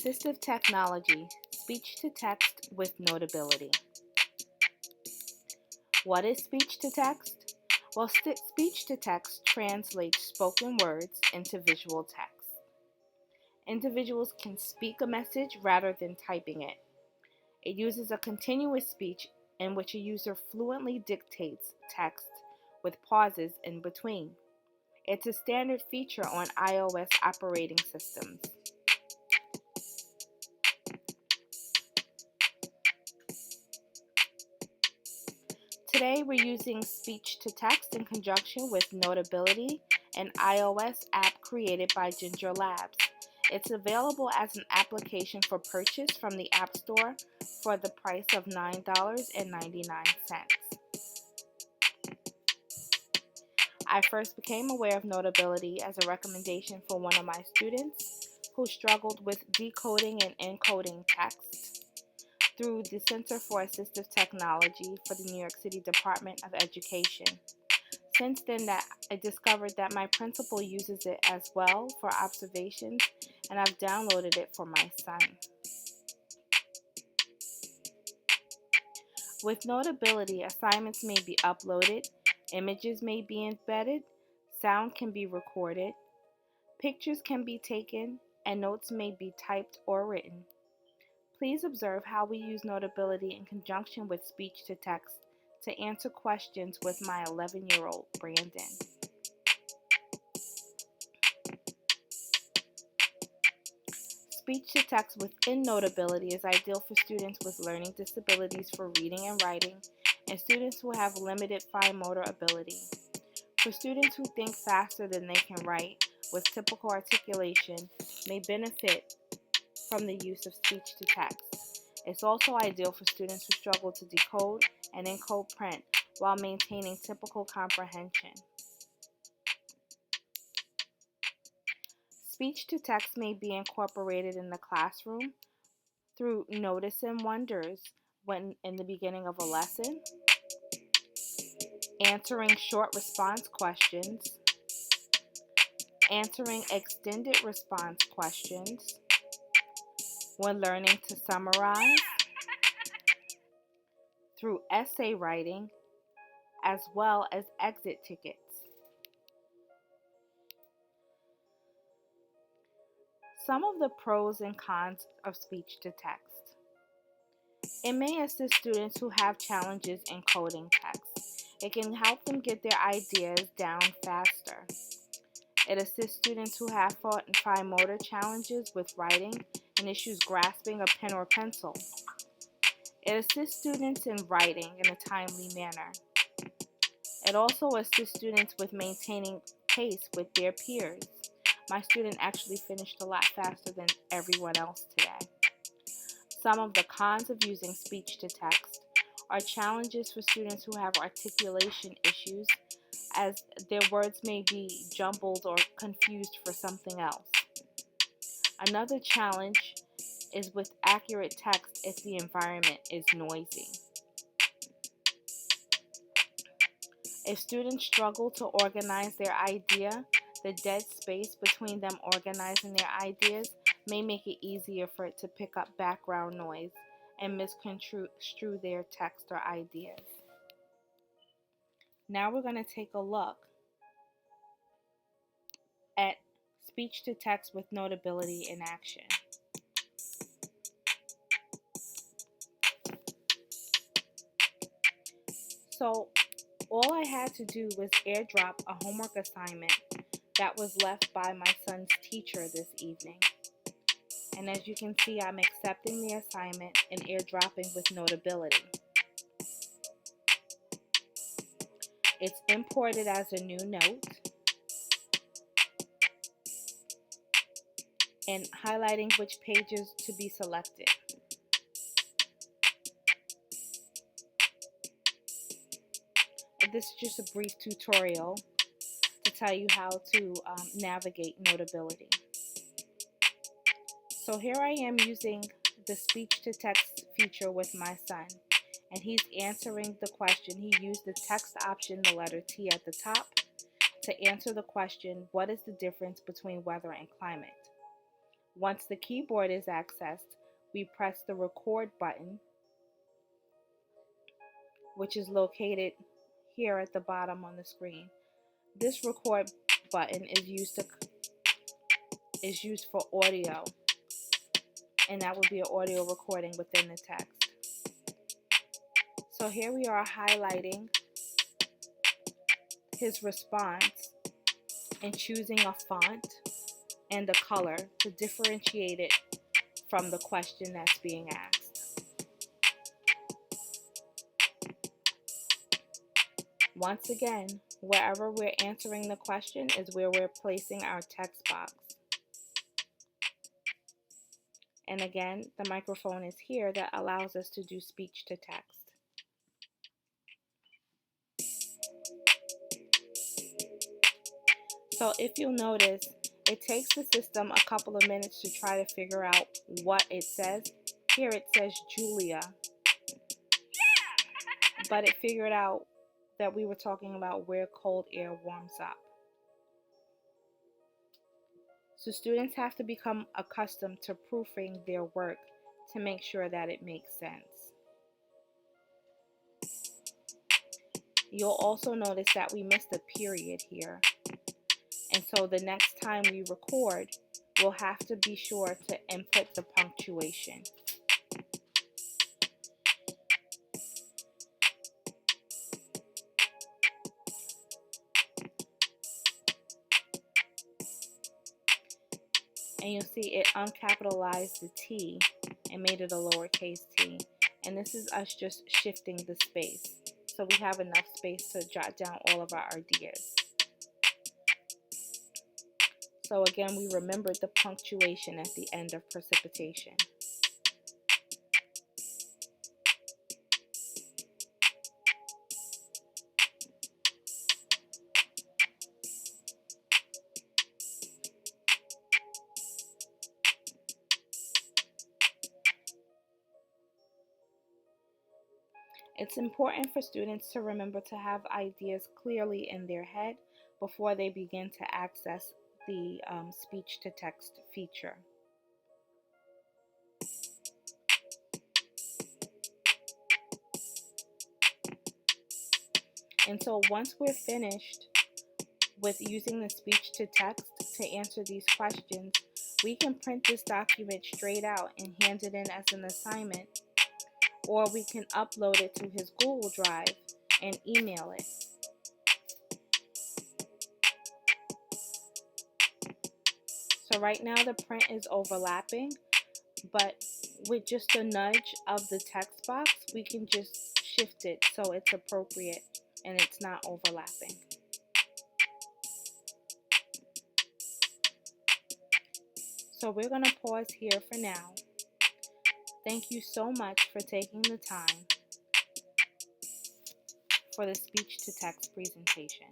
Assistive technology, speech-to-text with notability. What is speech-to-text? Well, speech-to-text translates spoken words into visual text. Individuals can speak a message rather than typing it. It uses a continuous speech in which a user fluently dictates text with pauses in between. It's a standard feature on iOS operating systems. Today we're using speech-to-text in conjunction with Notability, an iOS app created by Ginger Labs. It's available as an application for purchase from the App Store for the price of $9.99. I first became aware of Notability as a recommendation for one of my students who struggled with decoding and encoding text through the Center for Assistive Technology for the New York City Department of Education. Since then, I discovered that my principal uses it as well for observations, and I've downloaded it for my son. With Notability, assignments may be uploaded, images may be embedded, sound can be recorded, pictures can be taken, and notes may be typed or written. Please observe how we use Notability in conjunction with speech-to-text to answer questions with my 11-year-old Brandon. Speech-to-text within Notability is ideal for students with learning disabilities for reading and writing, and students who have limited fine motor ability. For students who think faster than they can write with typical articulation may benefit from the use of speech-to-text. It's also ideal for students who struggle to decode and encode print while maintaining typical comprehension. Speech-to-text may be incorporated in the classroom through notice and wonders when in the beginning of a lesson, answering short response questions, answering extended response questions, when learning to summarize, through essay writing, as well as exit tickets. Some of the pros and cons of speech-to-text. It may assist students who have challenges in coding text. It can help them get their ideas down faster. It assists students who have fine motor challenges with writing and issues grasping a pen or pencil. It assists students in writing in a timely manner. It also assists students with maintaining pace with their peers. My student actually finished a lot faster than everyone else today. Some of the cons of using speech-to-text are challenges for students who have articulation issues, as their words may be jumbled or confused for something else. Another challenge is with accurate text if the environment is noisy. If students struggle to organize their idea, the dead space between them organizing their ideas may make it easier for it to pick up background noise and misconstrue their text or ideas. Now we're going to take a look at speech-to-text with Notability in action. So all I had to do was airdrop a homework assignment that was left by my son's teacher this evening. And as you can see, I'm accepting the assignment and airdropping with Notability. It's imported as a new note and highlighting which pages to be selected. This is just a brief tutorial to tell you how to navigate Notability. So here I am using the speech-to-text feature with my son, and he's answering the question. He used the text option, the letter T at the top, to answer the question, what is the difference between weather and climate? Once the keyboard is accessed, we press the record button, which is located here at the bottom on the screen. This record button is used for audio, and that would be an audio recording within the text. So here we are highlighting his response and choosing a font and a color to differentiate it from the question that's being asked. Once again, wherever we're answering the question is where we're placing our text box. And again, the microphone is here that allows us to do speech to text. So if you'll notice, it takes the system a couple of minutes to try to figure out what it says. Here it says Julia, but it figured out that we were talking about where cold air warms up. So students have to become accustomed to proofing their work to make sure that it makes sense. You'll also notice that we missed a period here. And so the next time we record, we'll have to be sure to input the punctuation. And you'll see it uncapitalized the T and made it a lowercase t. And this is us just shifting the space, so we have enough space to jot down all of our ideas. So again, we remembered the punctuation at the end of precipitation. It's important for students to remember to have ideas clearly in their head before they begin to access the speech-to-text feature. And so once we're finished with using the speech-to-text to answer these questions, we can print this document straight out and hand it in as an assignment, or we can upload it to his Google Drive and email it. So right now the print is overlapping, but with just a nudge of the text box, we can just shift it so it's appropriate and it's not overlapping. So we're going to pause here for now. Thank you so much for taking the time for the speech to text presentation.